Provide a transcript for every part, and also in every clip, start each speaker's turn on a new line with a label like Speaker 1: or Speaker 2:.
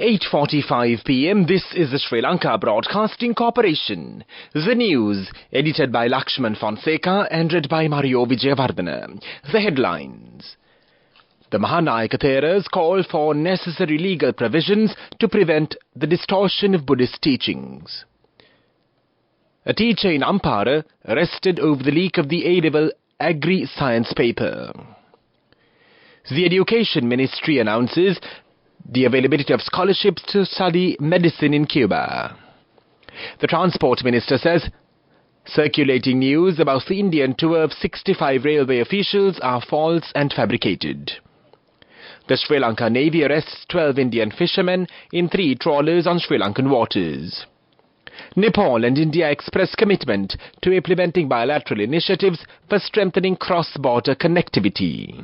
Speaker 1: 8:45 p.m. This is the Sri Lanka Broadcasting Corporation. The news, edited by Lakshman Fonseca and read by Mario Vijayawardena. The headlines. The Mahanayaka Theras call for necessary legal provisions to prevent the distortion of Buddhist teachings. A teacher in Ampara arrested over the leak of the A-level Agri-Science paper. The Education Ministry announces the availability of scholarships to study medicine in Cuba. The Transport Minister says circulating news about the Indian tour of 65 railway officials are false and fabricated. The Sri Lanka Navy arrests 12 Indian fishermen in 3 trawlers on Sri Lankan waters. Nepal and India express commitment to implementing bilateral initiatives for strengthening cross-border connectivity.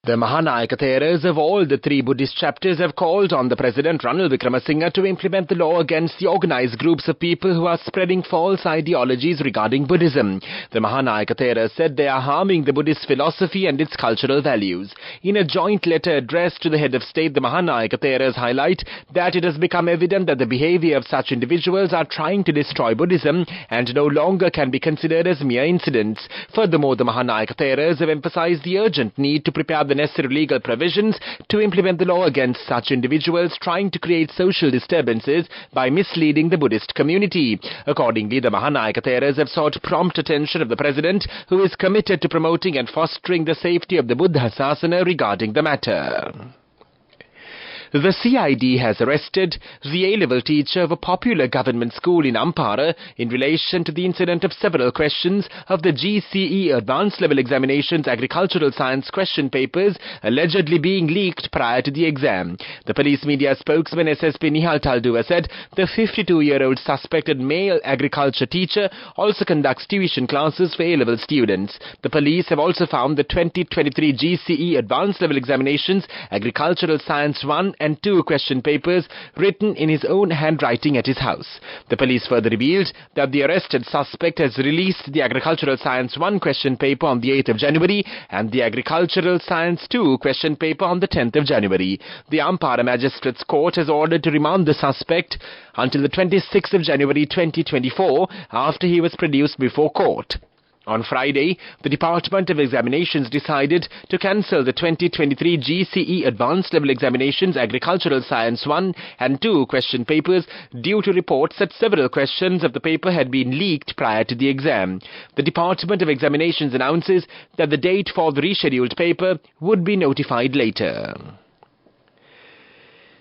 Speaker 1: The Mahanayaka Theras of all the 3 Buddhist chapters have called on the President Ranil Wickremesinghe to implement the law against the organized groups of people who are spreading false ideologies regarding Buddhism. The Mahanayaka Theras said they are harming the Buddhist philosophy and its cultural values. In a joint letter addressed to the head of state, the Mahanayaka Theras highlight that it has become evident that the behavior of such individuals are trying to destroy Buddhism and no longer can be considered as mere incidents. Furthermore, the Mahanayaka Theras have emphasized the urgent need to prepare the necessary legal provisions to implement the law against such individuals trying to create social disturbances by misleading the Buddhist community. Accordingly, the Mahanayaka Theras have sought prompt attention of the President, who is committed to promoting and fostering the safety of the Buddha Sasana regarding the matter. The CID has arrested the A-level teacher of a popular government school in Ampara in relation to the incident of several questions of the GCE Advanced Level Examinations Agricultural Science question papers allegedly being leaked prior to the exam. The police media spokesman SSP Nihal Taldua said the 52-year-old suspected male agriculture teacher also conducts tuition classes for A-level students. The police have also found the 2023 GCE Advanced Level Examinations Agricultural Science 1 and 2 question papers written in his own handwriting at his house. The police further revealed that the arrested suspect has released the Agricultural Science 1 question paper on the 8th of January and the Agricultural Science 2 question paper on the 10th of January. The Ampara Magistrates Court has ordered to remand the suspect until the 26th of January 2024 after he was produced before court. On Friday, the Department of Examinations decided to cancel the 2023 GCE Advanced Level Examinations Agricultural Science 1 and 2 question papers due to reports that several questions of the paper had been leaked prior to the exam. The Department of Examinations announces that the date for the rescheduled paper would be notified later.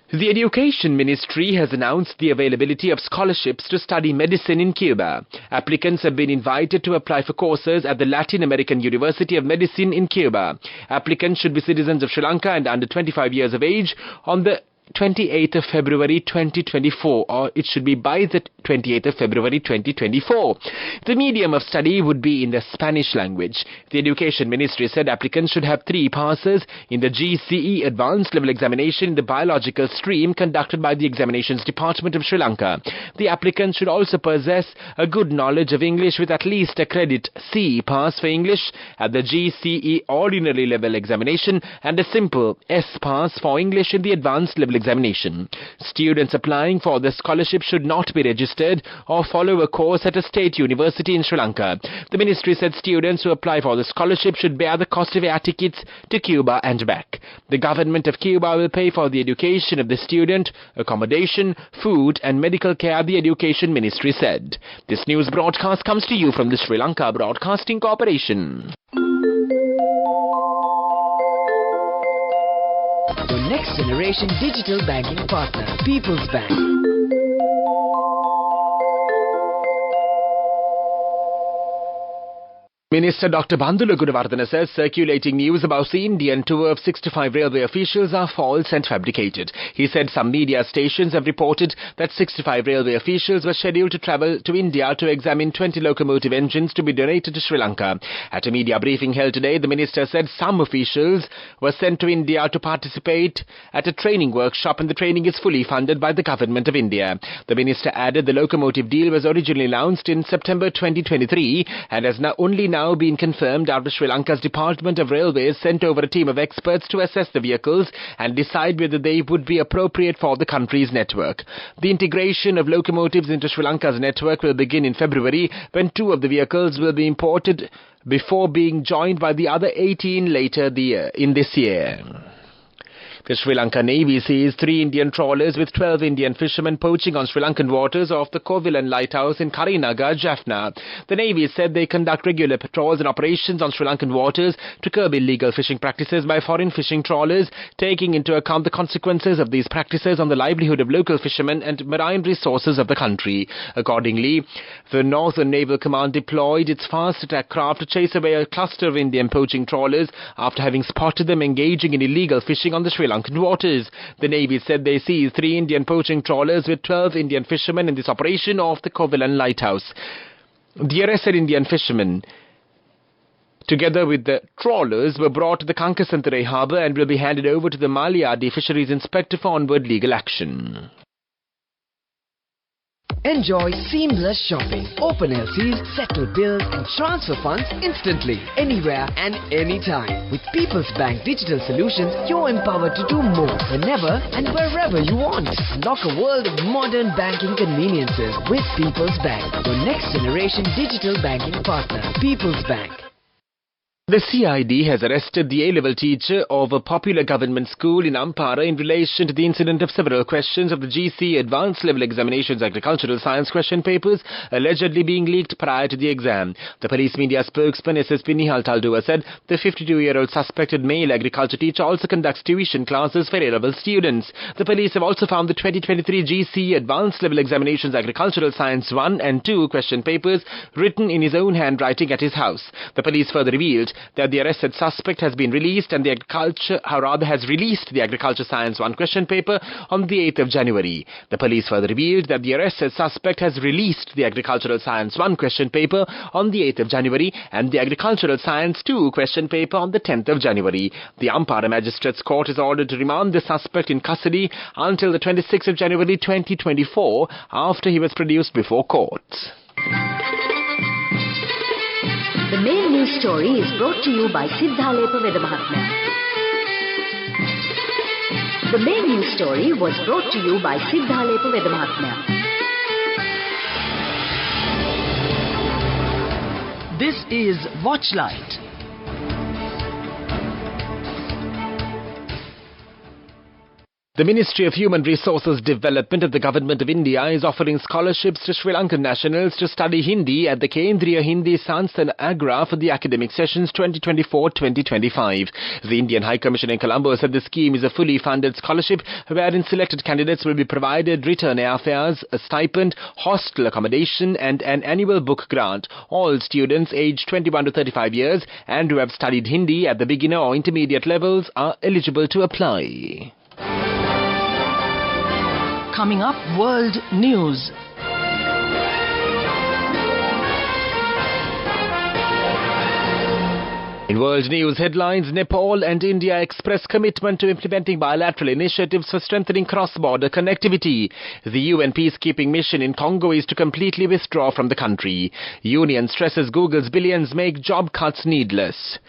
Speaker 1: The Education Ministry has announced the availability of scholarships to study medicine in Cuba. Applicants have been invited to apply for courses at the Latin American University of Medicine in Cuba. Applicants should be citizens of Sri Lanka and under 25 years of age on the 28th of February 2024, or it should be by the 28th of February 2024. The medium of study would be in the Spanish language. The Education Ministry said applicants should have 3 passes in the GCE Advanced Level Examination in the biological stream conducted by the Examinations Department of Sri Lanka. The applicants should also possess a good knowledge of English with at least a credit C pass for English at the GCE Ordinary Level Examination and a simple S pass for English in the Advanced Level Examination. Students applying for the scholarship should not be registered or follow a course at a state university in Sri Lanka. The ministry said students who apply for the scholarship should bear the cost of air tickets to Cuba and back. The government of Cuba will pay for the education of the student, accommodation, food and medical care, the Education Ministry said. This news broadcast comes to you from the Sri Lanka Broadcasting Corporation.
Speaker 2: Your next generation digital banking partner, People's Bank.
Speaker 1: Minister Dr. Bandula Gudavardhana says circulating news about the Indian tour of 65 railway officials are false and fabricated. He said some media stations have reported that 65 railway officials were scheduled to travel to India to examine 20 locomotive engines to be donated to Sri Lanka. At a media briefing held today, the minister said some officials were sent to India to participate at a training workshop and the training is fully funded by the government of India. The minister added the locomotive deal was originally announced in September 2023 and has only now been confirmed after Sri Lanka's Department of Railways sent over a team of experts to assess the vehicles and decide whether they would be appropriate for the country's network. The integration of locomotives into Sri Lanka's network will begin in February, when 2 of the vehicles will be imported before being joined by the other 18 later in this year. The Sri Lanka Navy seized 3 Indian trawlers with 12 Indian fishermen poaching on Sri Lankan waters off the Kovilan lighthouse in Karinagar, Jaffna. The Navy said they conduct regular patrols and operations on Sri Lankan waters to curb illegal fishing practices by foreign fishing trawlers, taking into account the consequences of these practices on the livelihood of local fishermen and marine resources of the country. Accordingly, the Northern Naval Command deployed its fast attack craft to chase away a cluster of Indian poaching trawlers after having spotted them engaging in illegal fishing on the Sri Lankan waters. The Navy said they seized 3 Indian poaching trawlers with 12 Indian fishermen in this operation off the Kovilan lighthouse. The arrested Indian fishermen, together with the trawlers, were brought to the Kankasanthare harbour and will be handed over to the Maliadi Fisheries Inspector for onward legal action.
Speaker 2: Enjoy seamless shopping. Open LCs, settle bills and transfer funds instantly, anywhere and anytime. With People's Bank Digital Solutions, you're empowered to do more, whenever and wherever you want. Unlock a world of modern banking conveniences with People's Bank, your next generation digital banking partner. People's Bank.
Speaker 1: The CID has arrested the A-level teacher of a popular government school in Ampara in relation to the incident of several questions of the GC Advanced Level Examinations Agricultural Science question papers allegedly being leaked prior to the exam. The police media spokesman SSP Nihal Taldua said the 52-year-old suspected male agriculture teacher also conducts tuition classes for A-level students. The police have also found the 2023 GC Advanced Level Examinations Agricultural Science 1 and 2 question papers written in his own handwriting at his house. The police further revealed that the arrested suspect has released the Agriculture Science 1 question paper on the 8th of January. The police further revealed that the arrested suspect has released the Agricultural Science 1 question paper on the 8th of January and the Agricultural Science 2 question paper on the 10th of January. The Ampara Magistrates Court is ordered to remand the suspect in custody until the 26th of January 2024 after he was produced before court.
Speaker 3: The main news story is brought to you by Sinhala Vedamahatma. The main news story was brought to you by Sinhala Vedamahatma.
Speaker 2: This is Watchlight.
Speaker 1: The Ministry of Human Resources Development of the Government of India is offering scholarships to Sri Lankan nationals to study Hindi at the Kendriya Hindi Sansthan Agra for the academic sessions 2024-2025. The Indian High Commission in Colombo said the scheme is a fully funded scholarship wherein selected candidates will be provided return airfares, a stipend, hostel accommodation and an annual book grant. All students aged 21 to 35 years and who have studied Hindi at the beginner or intermediate levels are eligible to apply.
Speaker 4: Coming up, World News.
Speaker 1: In world news headlines, Nepal and India express commitment to implementing bilateral initiatives for strengthening cross-border connectivity. The UN peacekeeping mission in Congo is to completely withdraw from the country. Union stresses Google's billions make job cuts needless.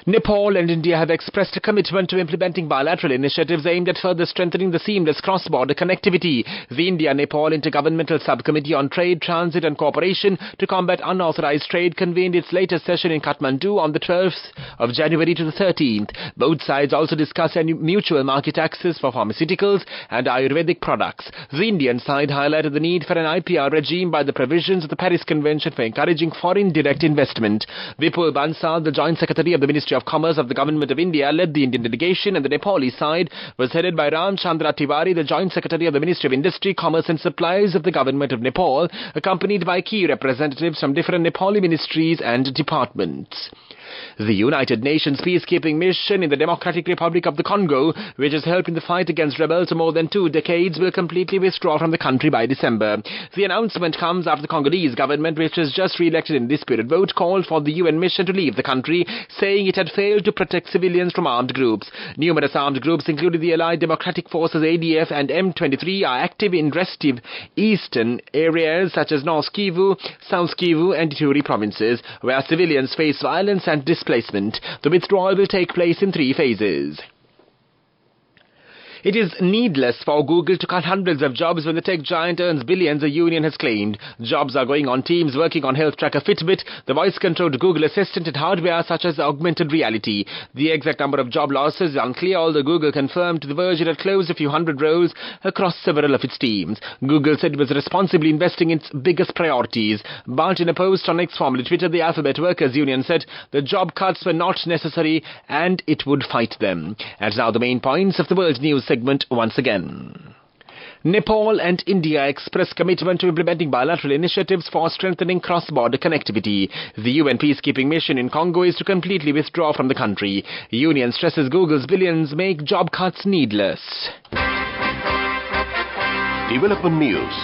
Speaker 1: Nepal and India have expressed a commitment to implementing bilateral initiatives aimed at further strengthening the seamless cross-border connectivity. The India-Nepal Intergovernmental Subcommittee on Trade, Transit and Cooperation to Combat Unauthorized Trade convened its latest session in Kathmandu on the 12th of January to the 13th. Both sides also discussed mutual market access for pharmaceuticals and Ayurvedic products. The Indian side highlighted the need for an IPR regime by the provisions of the Paris Convention for encouraging foreign direct investment. Vipul Bansal, the Joint Secretary of the Ministry of Commerce of the Government of India, led the Indian delegation, and the Nepali side was headed by Ram Chandra Tiwari, the Joint Secretary of the Ministry of Industry, Commerce and Supplies of the Government of Nepal, accompanied by key representatives from different Nepali ministries and departments. The United Nations peacekeeping mission in the Democratic Republic of the Congo, which has helped in the fight against rebels for more than 2 decades, will completely withdraw from the country by December. The announcement comes after the Congolese government, which was just re-elected in this period vote, called for the UN mission to leave the country, saying it had had failed to protect civilians from armed groups. Numerous armed groups, including the Allied Democratic Forces ADF and M23, are active in restive eastern areas such as North Kivu, South Kivu and Ituri provinces, where civilians face violence and displacement. The withdrawal will take place in 3 phases. It is needless for Google to cut hundreds of jobs when the tech giant earns billions, a union has claimed. Jobs are going on teams working on health tracker Fitbit, the voice-controlled Google Assistant and hardware such as augmented reality. The exact number of job losses is unclear, although Google confirmed to The Verge it had closed a few hundred roles across several of its teams. Google said it was responsibly investing in its biggest priorities. But in a post on X, formerly Twitter, the Alphabet Workers Union said the job cuts were not necessary and it would fight them. And now the main points of the World News segment once again. Nepal and India express commitment to implementing bilateral initiatives for strengthening cross-border connectivity. The UN peacekeeping mission in Congo is to completely withdraw from the country. Union stresses Google's billions make job cuts needless.
Speaker 5: Development news.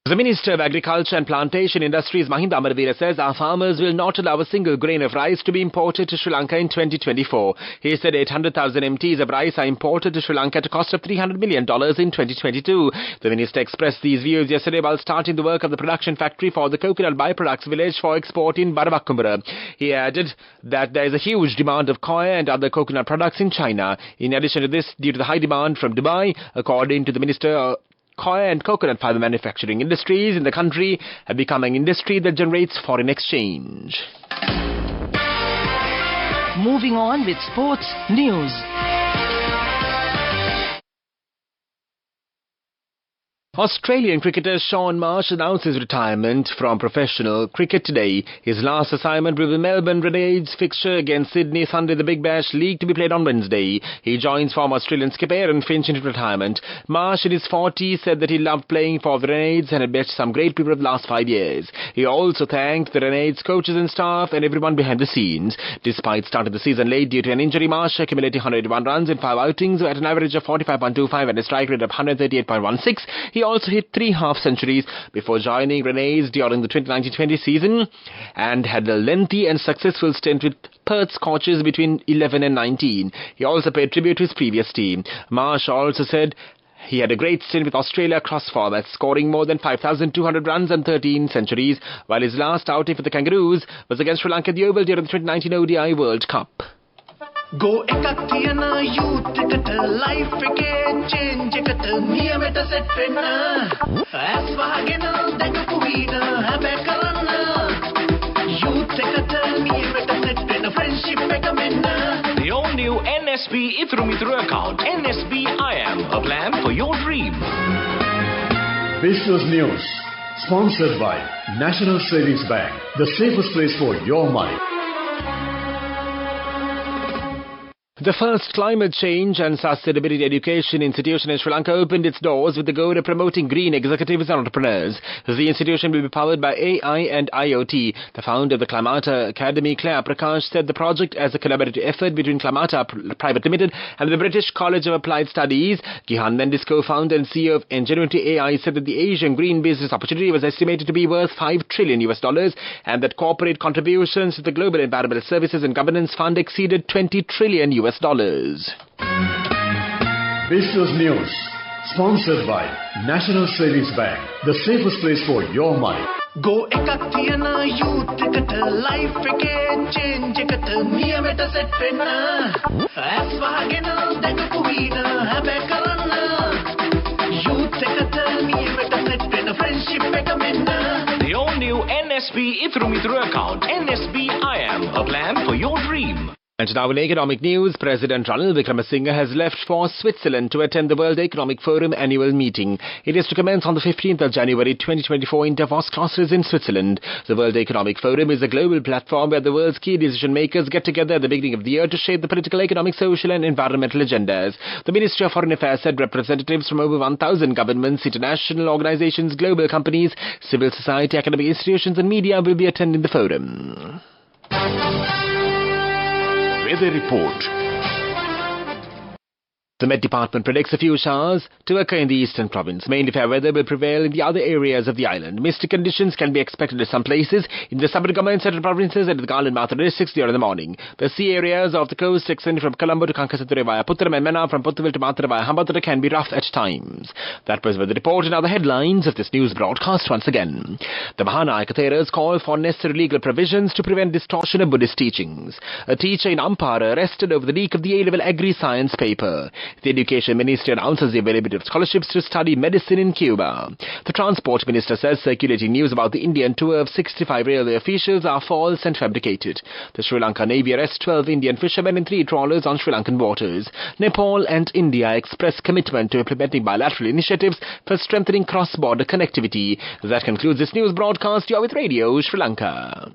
Speaker 1: The Minister of Agriculture and Plantation Industries, Mahinda Amarveera, says our farmers will not allow a single grain of rice to be imported to Sri Lanka in 2024. He said 800,000 MTs of rice are imported to Sri Lanka at a cost of $300 million in 2022. The Minister expressed these views yesterday while starting the work of the production factory for the coconut byproducts village for export in Baravakumbara. He added that there is a huge demand of coir and other coconut products in China. In addition to this, due to the high demand from Dubai, according to the Minister, coir and coconut fiber manufacturing industries in the country have become an industry that generates foreign exchange.
Speaker 4: Moving on with sports news.
Speaker 1: Australian cricketer Shaun Marsh announced his retirement from professional cricket today. His last assignment will be Melbourne Renegades fixture against Sydney Sunday, the Big Bash League, to be played on Wednesday. He joins former Australian skipper Aaron Finch into retirement. Marsh, in his 40s, said that he loved playing for the Renegades and had met some great people of the last 5 years. He also thanked the Renegades coaches and staff and everyone behind the scenes. Despite starting the season late due to an injury, Marsh accumulated 181 runs in 5 outings at an average of 45.25 and a strike rate of 138.16. He also hit 3 half-centuries before joining Renegades during the 2019-20 season and had a lengthy and successful stint with Perth Scorchers between 11 and 19. He also paid tribute to his previous team. Marsh also said he had a great stint with Australia across formats, scoring more than 5,200 runs and 13 centuries, while his last outing for the Kangaroos was against Sri Lanka at the Oval during the 2019 ODI World Cup.
Speaker 6: Go ekatiyana youth ekata life eke change ekata niyameta set wenna as wahagena dagapu veena habe karanna youth ekata niyameta set wenna friendship eka menna.
Speaker 5: The all-new NSB Ithru account, NSB IAM, a plan for your dream.
Speaker 7: Business News, sponsored by National Savings Bank, the safest place for your money.
Speaker 1: The first climate change and sustainability education institution in Sri Lanka opened its doors with the goal of promoting green executives and entrepreneurs. The institution will be powered by AI and IoT. The founder of the Climata Academy, Claire Prakash, said the project as a collaborative effort between Climata Private Limited and the British College of Applied Studies. Gihan Mendis, co-founder and CEO of Ingenuity AI, said that the Asian green business opportunity was estimated to be worth $5 trillion and that corporate contributions to the Global Environmental Services and Governance Fund exceeded $20 trillion.
Speaker 7: Business News, sponsored by National Savings Bank, the safest place for your money.
Speaker 6: Go ekatiyana youth ekata life eke change ekata niyameta set wenna as wahagena dagapu veena habe karanna youth ekata niyameta set wenna friendship eka menna.
Speaker 5: The all-new NSB Ithru account, NSB IAM, a plan for your dream.
Speaker 1: And now in economic news, President Ranil Wickremesinghe has left for Switzerland to attend the World Economic Forum annual meeting. It is to commence on the 15th of January 2024 in Davos Castles in Switzerland. The World Economic Forum is a global platform where the world's key decision makers get together at the beginning of the year to shape the political, economic, social and environmental agendas. The Ministry of Foreign Affairs said representatives from over 1,000 governments, international organizations, global companies, civil society, academic institutions and media will be attending the forum.
Speaker 5: Weather report.
Speaker 1: The Met Department predicts a few showers to occur in the eastern province. Mainly fair weather will prevail in the other areas of the island. Misty conditions can be expected in some places in the Sabadgama and central provinces and the Garland Mathura districts during the morning. The sea areas of the coast extending from Colombo to Kankasature via Puttaram and Mena from Puttuville to Mathura via Hambantota can be rough at times. That was with the report and other headlines of this news broadcast once again. The Mahana Ikateras call for necessary legal provisions to prevent distortion of Buddhist teachings. A teacher in Ampara arrested over the leak of the A-level agri-science paper. The Education Ministry announces the availability of scholarships to study medicine in Cuba. The Transport Minister says circulating news about the Indian tour of 65 railway officials are false and fabricated. The Sri Lanka Navy arrests 12 Indian fishermen in 3 trawlers on Sri Lankan waters. Nepal and India express commitment to implementing bilateral initiatives for strengthening cross-border connectivity. That concludes this news broadcast. You are with Radio Sri Lanka.